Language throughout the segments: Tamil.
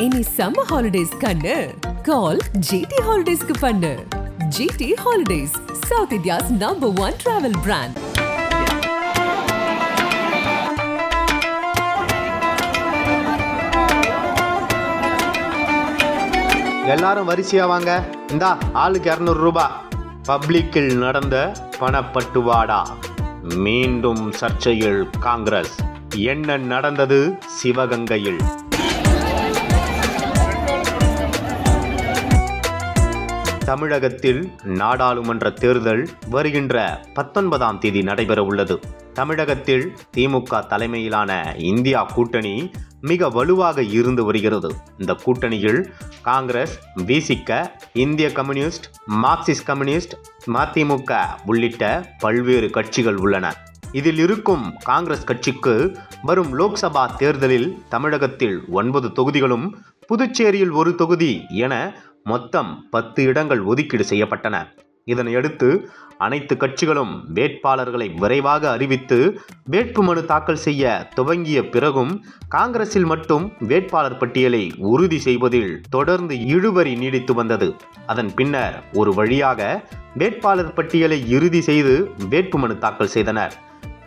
Any summer holidays kannu call GT Holidays ku pannu. GT Holidays, South India's #1 travel brand. எல்லாரும் வரிசையா வாங்க. இந்தா ஆளுக்கு 200 ரூபாய். பப்ளிக்கில் நடந்த பணப்பட்டுவாடா. மீண்டும் சர்ச்சையில் காங்கிரஸ். என்ன நடந்தது சிவகங்கையில்? தமிழகத்தில் நாடாளுமன்ற தேர்தல் வருகின்ற 19ஆம் தேதி நடைபெற உள்ளது. தமிழகத்தில் திமுக தலைமையிலான இந்தியா கூட்டணி மிக வலுவாக இருந்து வருகிறது. இந்த கூட்டணியில் காங்கிரஸ், விசிக, இந்திய கம்யூனிஸ்ட், மார்க்சிஸ்ட் கம்யூனிஸ்ட், மதிமுக உள்ளிட்ட பல்வேறு கட்சிகள் உள்ளன. இதில் இருக்கும் காங்கிரஸ் கட்சிக்கு வரும் லோக்சபா தேர்தலில் தமிழகத்தில் 9 தொகுதிகளும், புதுச்சேரியில் 1 தொகுதி என மொத்தம் 10 இடங்கள் ஒதுக்கீடு செய்யப்பட்டன. இதனையடுத்து அனைத்து கட்சிகளும் வேட்பாளர்களை விரைவாக அறிவித்து வேட்புமனு தாக்கல் செய்ய துவங்கிய பிறகும் காங்கிரஸில் மட்டும் வேட்பாளர் பட்டியலை உறுதி செய்வதில் தொடர்ந்து இழுபறி நீடித்து வந்தது. அதன் பின்னர் ஒரு வழியாக வேட்பாளர் பட்டியலை இறுதி செய்து வேட்புமனு தாக்கல் செய்தனர்.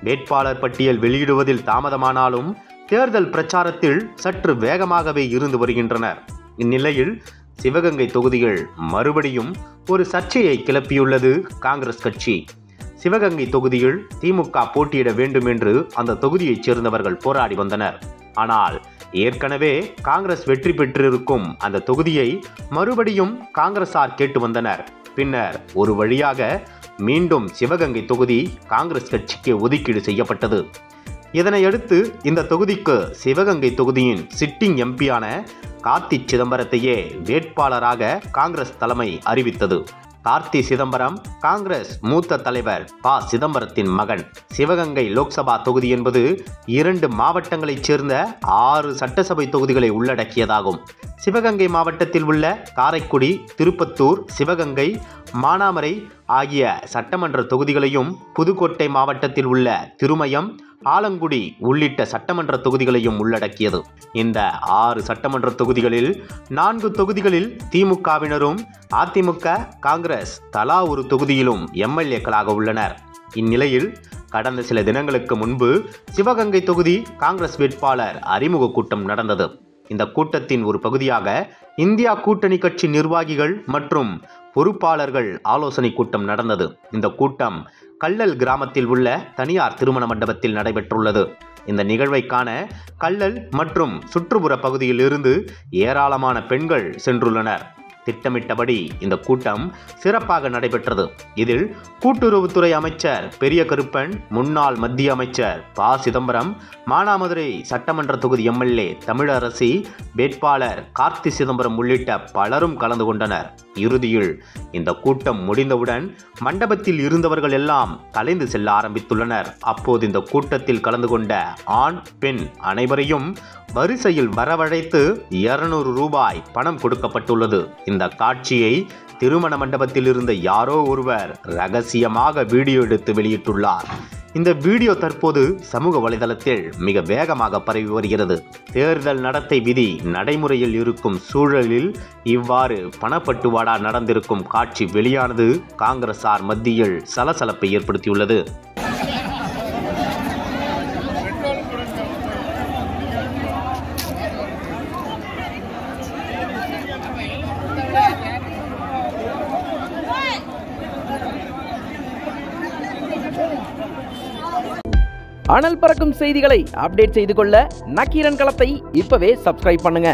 வேட்பாளர் பட்டியல் வெளியிடுவதில் தாமதமானாலும் தேர்தல் பிரச்சாரத்தில் சற்று வேகமாகவே இருந்து வருகின்றனர். இந்நிலையில் சிவகங்கை தொகுதியில் மறுபடியும் ஒரு சர்ச்சையை கிளப்பியுள்ளது காங்கிரஸ் கட்சி. சிவகங்கை தொகுதியில் திமுக போட்டியிட வேண்டும் என்று அந்த தொகுதியைச் சேர்ந்தவர்கள் போராடி வந்தனர். ஆனால் ஏற்கனவே காங்கிரஸ் வெற்றி பெற்றிருக்கும் அந்த தொகுதியை மறுபடியும் காங்கிரசார் கேட்டு வந்தனர். பின்னர் ஒரு வழியாக மீண்டும் சிவகங்கை தொகுதி காங்கிரஸ் கட்சிக்கு ஒதுக்கீடு செய்யப்பட்டது. இதனையடுத்து இந்த தொகுதிக்கு சிவகங்கை தொகுதியின் சிட்டிங் எம்பியான கார்த்தி சிதம்பரத்தையே வேட்பாளராக காங்கிரஸ் தலைமை அறிவித்தது. கார்த்தி சிதம்பரம் காங்கிரஸ் மூத்த தலைவர் ப. சிதம்பரத்தின் மகன். சிவகங்கை லோக்சபா தொகுதி என்பது 2 மாவட்டங்களைச் சேர்ந்த 6 சட்டசபை தொகுதிகளை உள்ளடக்கியதாகும். சிவகங்கை மாவட்டத்தில் உள்ள காரைக்குடி, திருப்பத்தூர், சிவகங்கை, மானாமரை ஆகிய சட்டமன்ற தொகுதிகளையும், புதுக்கோட்டை மாவட்டத்தில் உள்ள திருமயம், ஆலங்குடி உள்ளிட்ட சட்டமன்ற தொகுதிகளையும் உள்ளடக்கியது. இந்த 6 சட்டமன்ற தொகுதிகளில் 4 தொகுதிகளில் திமுகவினரும், அதிமுக, காங்கிரஸ் தலா ஒரு தொகுதியிலும் எம்எல்ஏக்களாக உள்ளனர். இந்நிலையில் கடந்த சில தினங்களுக்கு முன்பு சிவகங்கை தொகுதி காங்கிரஸ் வேட்பாளர் அறிமுக கூட்டம் நடந்தது. இந்த கூட்டத்தின் ஒரு பகுதியாக இந்தியா கூட்டணி கட்சி நிர்வாகிகள் மற்றும் பொறுப்பாளர்கள் ஆலோசனை கூட்டம் நடந்தது. இந்த கூட்டம் கள்ளல் கிராமத்தில் உள்ள தனியார் திருமண மண்டபத்தில் நடைபெற்றுள்ளது. இந்த நிகழ்வை காண கள்ளல் மற்றும் சுற்றுப்புற பகுதியில் இருந்து ஏராளமான பெண்கள் சென்றுள்ளனர். திட்டமிட்டபடி இந்த கூட்டம் சிறப்பாக நடைபெற்றது. இதில் கூட்டுறவுத்துறை அமைச்சர் பெரிய கருப்பன், முன்னாள் மத்திய அமைச்சர் ப. சிதம்பரம், மானாமதுரை சட்டமன்ற தொகுதி எம்எல்ஏ தமிழரசி, வேட்பாளர் கார்த்தி சிதம்பரம் உள்ளிட்ட பலரும் கலந்து கொண்டனர். இறுதியில் இந்த கூட்டம் முடிந்தவுடன் மண்டபத்தில் இருந்தவர்கள் எல்லாம் கலைந்து செல்ல ஆரம்பித்துள்ளனர். அப்போது இந்த கூட்டத்தில் கலந்து கொண்ட ஆண், பெண் அனைவரையும் வரிசையில் வரவழைத்து 200 ரூபாய் பணம் கொடுக்கப்பட்டுள்ளது. இந்த காட்சியை திருமண மண்டபத்தில் இருந்த யாரோ ஒருவர் ரகசியமாக வீடியோ எடுத்து வெளியிட்டுள்ளார். இந்த வீடியோ தற்போது சமூக வலைதளத்தில் மிக வேகமாக பரவி வருகிறது. தேர்தல் நடத்தை விதி நடைமுறையில் இருக்கும் சூழலில் இவ்வாறு பணப்பட்டுவாடா நடந்திருக்கும் காட்சி வெளியானது காங்கிரசார் மத்தியில் சலசலப்பை ஏற்படுத்தியுள்ளது. அனல் பறக்கும் செய்திகளை அப்டேட் செய்து கொள்ள நக்கீரன் களத்தை இப்பவே சப்ஸ்கிரைப் பண்ணுங்க.